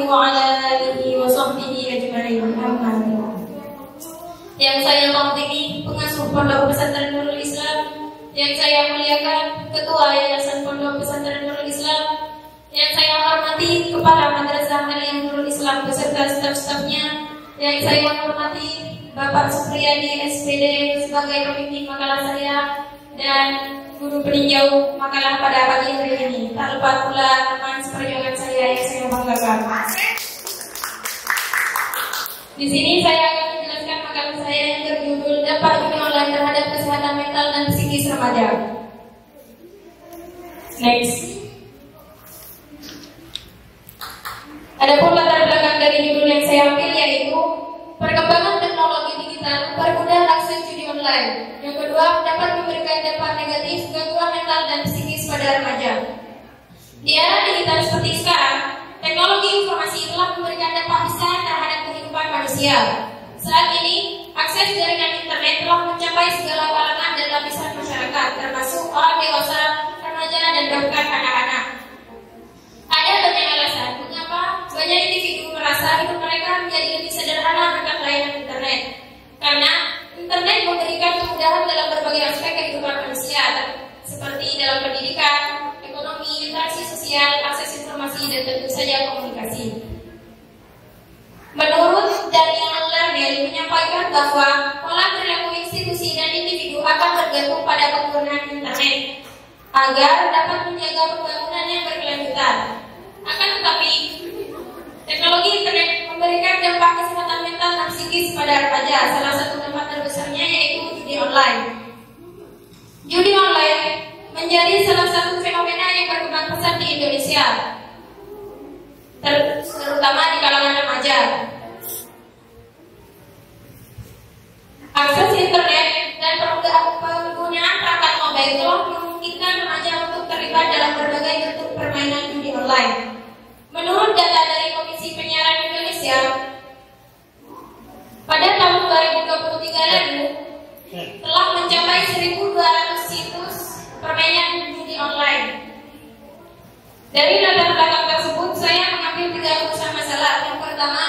وعلى آله وصحبه أجمعين. Amma ba'd. Yang saya hormati pengasuh Pondok Pesantren Nurul Islam, yang saya muliakan Ketua Yayasan Pondok Pesantren Nurul Islam, yang saya hormati Kepala Madrasah Aliyah Nurul Islam beserta staf-stafnya, yang saya hormati Bapak Supriyadi SPD sebagai pemimpin makalah saya dan guru peninjau makalah pada pagi hari ini. Tak lupa pula teman seperjuangan saya yang saya banggakan. Di sini saya akan menjelaskan makalah saya yang berjudul Dampak Judi Online Terhadap Kesehatan Mental dan Psikis Remaja. Next. Adapun latar belakang dari judul yang saya ambil yaitu perkembangan teknologi digital mempermudah akses judi online. Yang kedua, dapat memberikan dampak negatif gangguan mental dan psikis pada remaja. Di era digital seperti sekarang, teknologi informasi telah memberikan dampak besar terhadap kehidupan manusia. Saat ini, akses jaringan internet telah mencapai segala kalangan dan lapisan masyarakat, termasuk orang dewasa, remaja, dan bahkan anak-anak. Ada banyak alasan mengapa banyak individu merasa hidup mereka menjadi lebih sederhana berkat layanan internet. Karena internet memberikan kemudahan dalam berbagai aspek kehidupan manusia, seperti dalam pendidikan, ekonomi, interaksi sosial, akses informasi, dan tentu saja komunikasi. Menurut Daniel Lerner menyampaikan bahwa pola perilaku institusi dan individu akan bergantung pada penggunaan internet agar dapat menjaga pembangunan yang berkelanjutan. Akan tetapi, teknologi internet memberikan dampak kesehatan mental dan psikis pada remaja. Salah satu dampak terbesarnya yaitu judi online. Judi online menjadi salah satu fenomena yang berkembang pesat di Indonesia, terutama di kalangan remaja. Akses internet dan penggunaan perangkat mobile telah memungkinkan remaja untuk terlibat dalam berbagai bentuk permainan judi online. Menurut data dari Komisi Penyiaran Indonesia, pada tahun 2023 lalu telah mencapai 1.200 situs permainan judi online. Dari latar belakang tersebut, saya mengambil 3 urusan masalah. Yang pertama,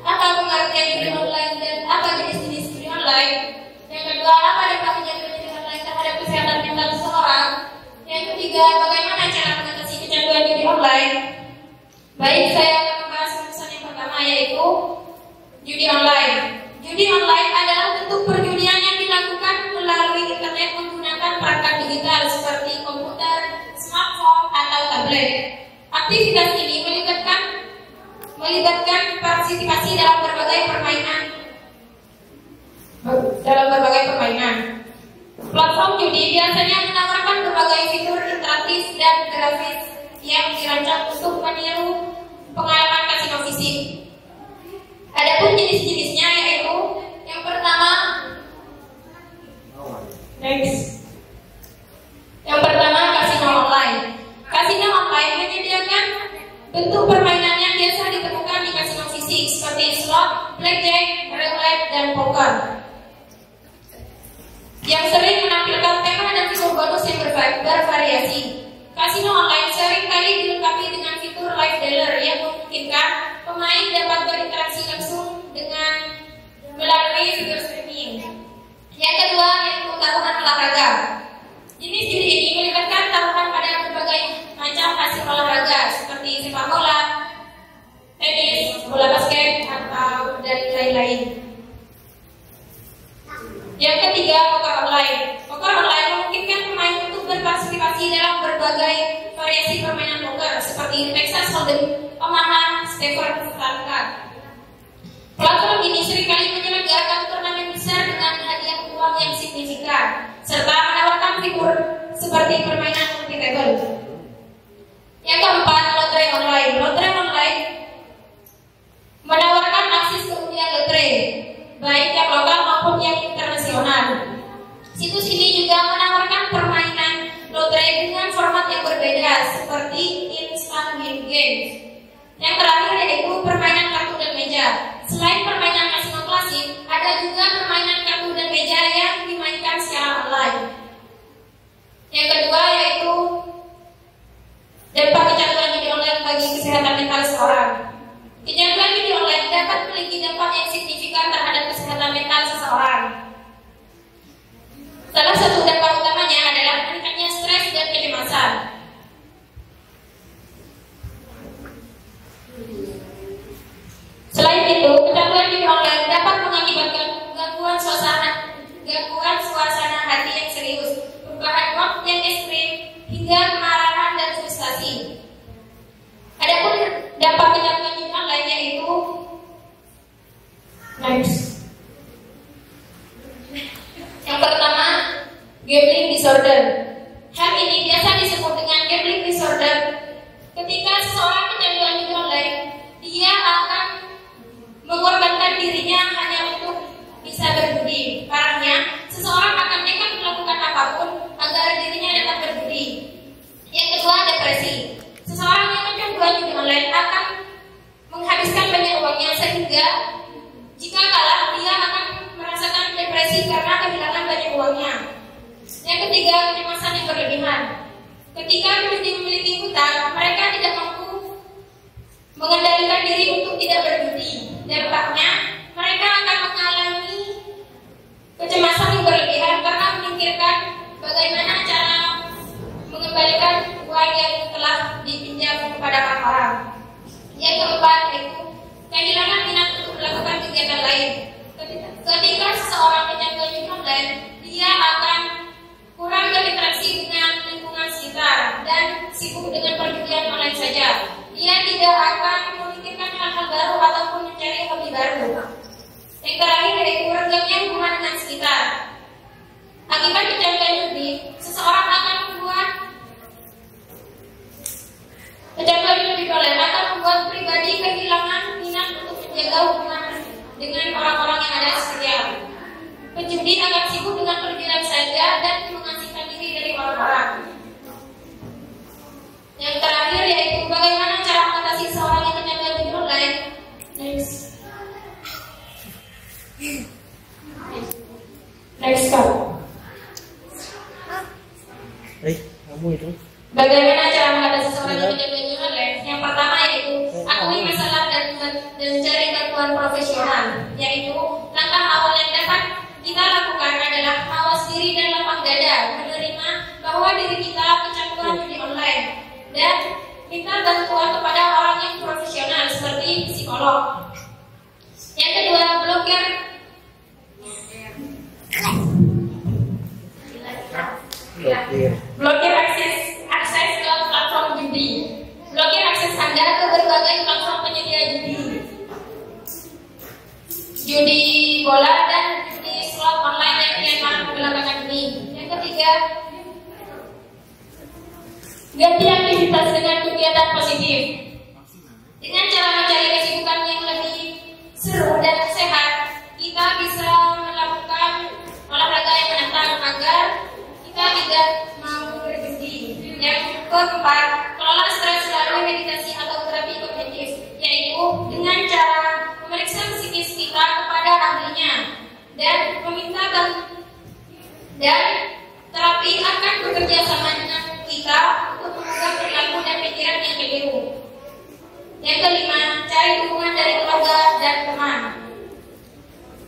apa pengertian judi online dan apa jenis-jenis judi online. Yang kedua, apa dampaknya judi online terhadap kesehatan mental seseorang. Yang ketiga, bagaimana cara mengatasi kecanduan judi online. Baik, saya akan membahas urusan yang pertama yaitu judi online. Judi online adalah bentuk perjudian yang dilakukan melalui internet menggunakan perangkat digital seperti komputer, smartphone, atau tablet. Aktivitas ini melibatkan partisipasi dalam berbagai permainan. Platform judi biasanya menawarkan berbagai fitur interaktif dan grafis yang dirancang untuk meniru pengalaman kasino fisik. Adapun jenis-jenisnya yaitu yang pertama, kasino online. Kasino online menyediakan bentuk permainan yang biasa ditemukan di kasino fisik seperti slot, blackjack, roulette, dan poker, yang sering menampilkan tema dan fitur bonus yang bervariasi. Kasino online sering kali dilengkapi dengan fitur live dealer yang memungkinkan pemain dapat berinteraksi langsung dengan melalui fitur streaming. Yang kedua yaitu taruhan olahraga. Jenis judi ini melibatkan taruhan pada berbagai macam hasil olahraga seperti sepak bola, tenis, bola basket, atau dan lain-lain. Yang ketiga, poker online. Poker online memungkinkan pemain untuk berpartisipasi dalam berbagai variasi permainan poker seperti Texas Hold'em, Omaha, Stephen Starcard. Platform ini seringkali menyelenggarakan turnamen besar dengan hadiah uang yang signifikan serta menawarkan fitur seperti permainan multi table. Yang keempat, lotre online. Lotre online menawarkan akses ke undian lotre, baik yang lokal maupun yang internasional. Situs ini juga menawarkan permainan lotre dengan format yang berbeda seperti instant win games. Yang terakhir yaitu permainan kartu dan meja. Selain permainan kasino klasik, ada juga permainan kartu dan meja yang dimainkan secara online. Yang kedua yaitu dampak kecanduan judi online bagi kesehatan mental seseorang. gangguan suasana hati yang serius, perubahan mood yang ekstrim, hingga kemarahan dan frustasi. Adapun dampak kecanduan judi online yaitu yang pertama, gambling disorder. Hal ini biasa disebut dengan gambling disorder. Ketika seseorang kecanduan judi online, dia akan mengorbankan dirinya hanya untuk bisa berjudi. Parahnya, seseorang akan nekat melakukan apapun agar dirinya dapat berjudi. Yang kedua, depresi. Seseorang yang kecanduan judi online akan menghabiskan banyak uangnya sehingga jika kalah dia akan merasakan depresi karena kehilangan banyak uangnya. Yang ketiga, kecemasan yang berlebihan. Ketika penjudi memiliki hutang, mereka tidak mampu mengendalikan diri untuk tidak berjudi. Dampaknya, mereka akan mengalami kecemasan yang berlebihan karena memikirkan bagaimana cara mengembalikan uang yang telah dipinjam kepada orang. Yang keempat, yaitu kehilangan minat untuk melakukan kegiatan lain. Ketika seseorang kecanduan judi online, dia akan kurang berinteraksi dengan lingkungan sekitar dan sibuk dengan perjudian online saja. Dia tidak akan memikirkan hal-hal baru ataupun mencari hobi baru. Yang terakhir yaitu renggangnya hubungan dengan sekitar. Akibat kecanduan judi, seseorang akan membuat kecanduan judi online akan membuat pribadi kehilangan minat untuk menjaga hubungan dengan orang-orang yang ada di sekitar. Penjudi akan sibuk dengan perjudian saja dan mengasingkan diri dari orang-orang. Yang terakhir yaitu bagaimana cara mengatasi seorang yang kecanduan judi online. Next card. Kamu itu. Bagaimana cara mengatasi seorang yang kecanduan judi online? Yang pertama yaitu akui masalah dan mencari bantuan profesional. Yaitu langkah awal yang dapat kita lakukan adalah mawas diri dan lapang dada, menerima bahwa diri kita kecanduan judi online dan minta bantuan kepada orang yang profesional seperti psikolog. Yang kedua, blokir akses ke platform judi. Blokir akses Anda ke berbagai platform penyedia judi bola dan judi slot online yang kian marak belakangan ini. Yang ketiga, ganti aktivitas dengan kegiatan positif. Dengan cara mencari kesibukan yang lebih seru dan sehat, kita bisa melakukan olahraga yang menantang agar kita tidak mau berjudi. Yang keempat, kelola stres melalui meditasi atau terapi kognitif, yaitu dengan cara memeriksa psikis kita kepada ahlinya dan meminta dan terapi akan bekerja sama dengan kita untuk mengubah perilaku dan pikiran yang keliru. Yang kelima, cari dukungan dari keluarga dan teman.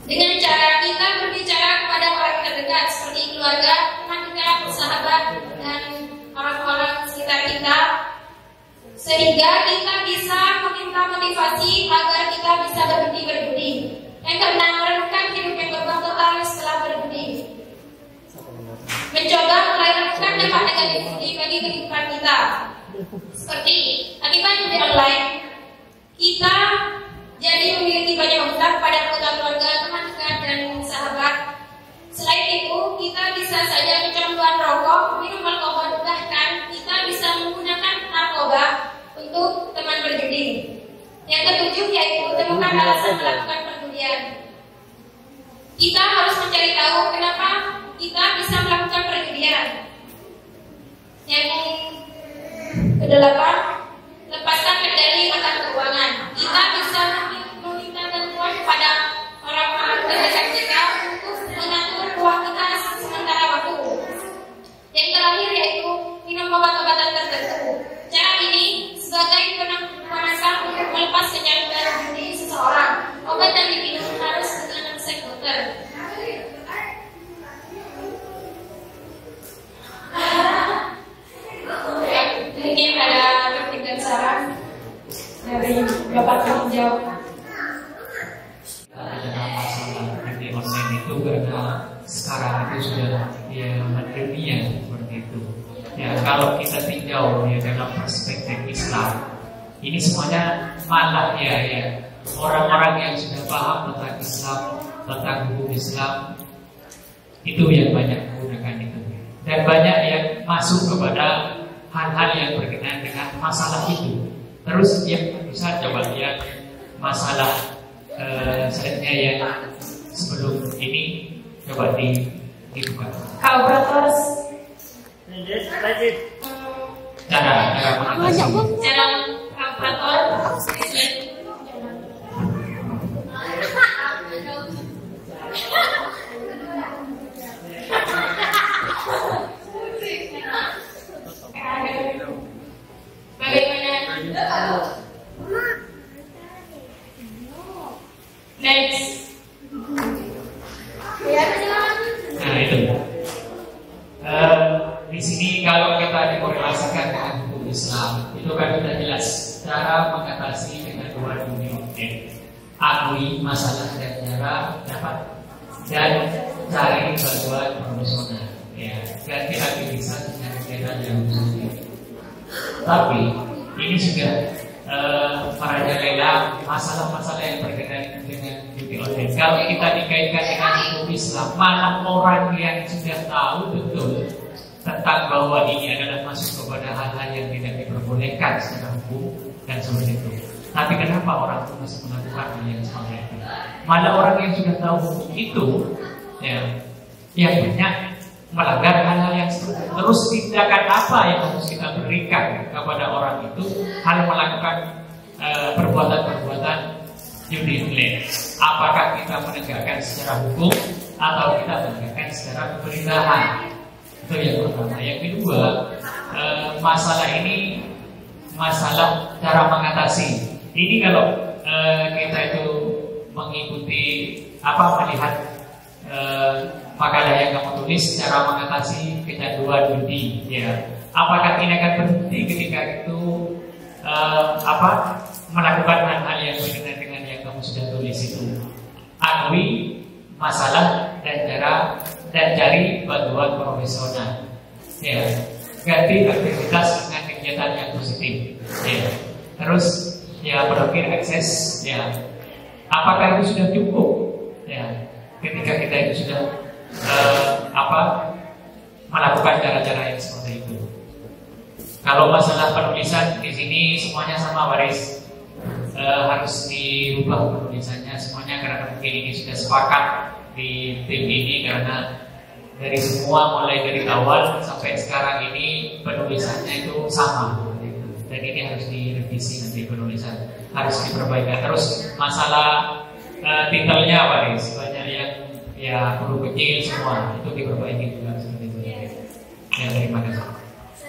Dengan cara kita berbicara kepada orang terdekat seperti keluarga, teman dekat, sahabat, dan orang-orang sekitar kita, sehingga kita bisa meminta motivasi agar kita bisa berhenti berjudi. Yang keenam, merenungkan hidup yang berubah total setelah berjudi. Mencoba mulai merenungkan dampak negatif judi bagi kehidupan kita. Seperti akibat judi online, kita jadi memiliki banyak hutang pada anggota keluarga, teman dekat, dan sahabat. Selain itu, kita bisa saja kecanduan rokok, minum alkohol, bahkan kita bisa menggunakan narkoba untuk teman berjudi. Yang ketujuh yaitu temukan alasan melakukan perjudian. Kita harus mencari tahu kenapa kita bisa melakukan perjudian. Yang kedelapan, lepaskan kendali akan keuangan. Kita bisa meminta bantuan kepada orang-orang terdekat kita untuk mengatur uang kita sementara waktu. Yang terakhir yaitu minum obat-obatan tertentu. Cara ini sebagai penanggulangan untuk melepas kecanduan judi seseorang. Obat yang diminum harus dengan resep dokter. Mungkin ada kritik dan saran dari Bapak tanggung jawab. Ada masalah judi online itu karena sekarang Ya, kalau kita tinjau ya dalam perspektif Islam, ini semuanya malah ya orang-orang yang sudah paham tentang Islam, tentang hukum Islam, itu yang banyak menggunakan itu. Dan banyak yang masuk kepada hal-hal yang berkenaan dengan masalah itu. Terus yang bisa coba lihat masalah selanjutnya yang sebelum ini coba dibuka. Kak operators, Cara mengatasi. cara operator. Bagaimana? Next. Nah itu. Di sini kalau kita dikorelasikan dengan hukum Islam, itu kan sudah jelas cara mengatasi dengan dua dunia. Akui masalah dan cara dapat dan cari bantuan profesional. Ya, ganti aktivitas dengan kegiatan yang positif. Tapi ini juga merajalela masalah-masalah yang berkaitan dengan judi online. Kalau kita dikaitkan dengan hukum Islam, malah orang yang sudah tahu betul tentang bahwa ini adalah masuk kepada hal-hal yang tidak diperbolehkan secara hukum dan seperti itu. Tapi kenapa orang itu masih melakukan hal yang seperti itu? Malah orang yang sudah tahu hukum itu, ya, yang banyak melanggar hal-hal yang seperti itu. Terus tindakan apa yang harus kita berikan kepada orang itu hal melakukan perbuatan-perbuatan judi online? Apakah kita menegakkan secara hukum atau kita menegakkan secara pemerintahan? Itu yang pertama. Yang kedua, masalah ini masalah cara mengatasi. Ini kalau kita itu mengikuti melihat makalah yang kamu tulis cara mengatasi kecanduan judi, ya. Apakah ini akan berhenti ketika itu melakukan hal-hal yang berkaitan dengan yang kamu sudah tulis itu? Akui masalah dan cari bantuan profesional. Ya, ganti aktivitas dengan kegiatan yang positif. Ya. Terus ya blokir akses. Ya, apakah itu sudah cukup? Ya, ketika kita itu sudah melakukan cara-cara yang seperti itu. Kalau masalah penulisan di sini semuanya sama baris, harus dirubah penulisannya semuanya karena mungkin ini sudah sepakat di tim ini karena dari semua mulai dari awal sampai sekarang ini penulisannya itu sama dan ini harus direvisi nanti penulisan harus diperbaiki. Terus masalah titelnya baris banyak yang ya huruf kecil semua itu diperbaiki juga seperti itu. Ya, terima kasih.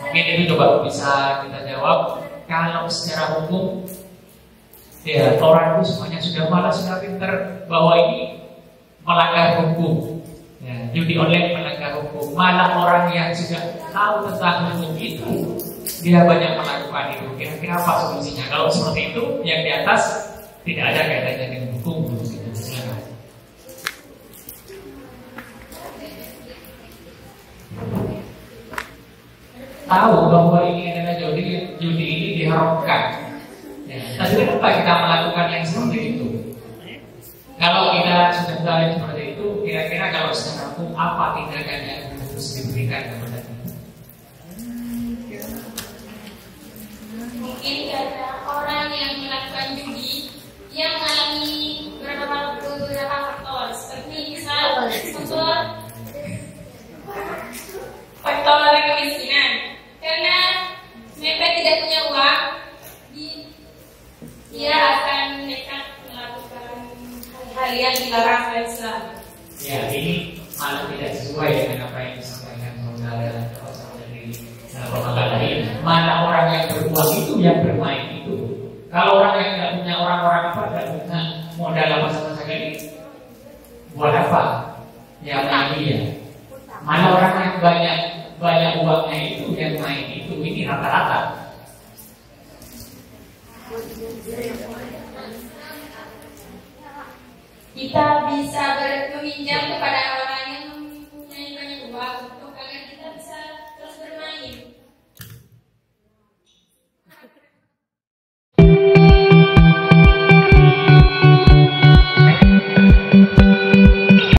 Mungkin itu coba bisa kita jawab. Kalau secara hukum, ya orang itu semuanya sudah pintar bahwa ini melanggar hukum. Ya, judi online melanggar hukum. Malah orang yang sudah tahu tentang hukum itu, dia banyak melakukan itu. Kira-kira apa solusinya? Kalau seperti itu, yang di atas tidak ada kaitannya dengan hukum. Silakan. Tahu bahwa ini adalah judi ini diharamkan. Ya, tapi kenapa kita melakukan yang seperti itu? Kalau kita sudah tahu yang seperti itu, kira-kira kalau secara hukum apa tindakan yang harus diberikan kepada kita? Mungkin karena orang yang melakukan judi yang mengalami beberapa faktor seperti misal faktor kemiskinan. Karena mereka tidak punya uang, dia akan nekat melakukan hal yang dilarang oleh Islam. Ya, ini malah tidak sesuai dengan apa yang disampaikan saudara dari pemakalan ini. Mana orang yang beruang itu yang bermain itu. Kalau orang yang tidak punya orang-orang tidak punya modal apa sama sekali, buat apa? Ya main dia. Mana orang yang banyak uangnya itu yang main itu, ini rata-rata. Kita bisa meminjam kepada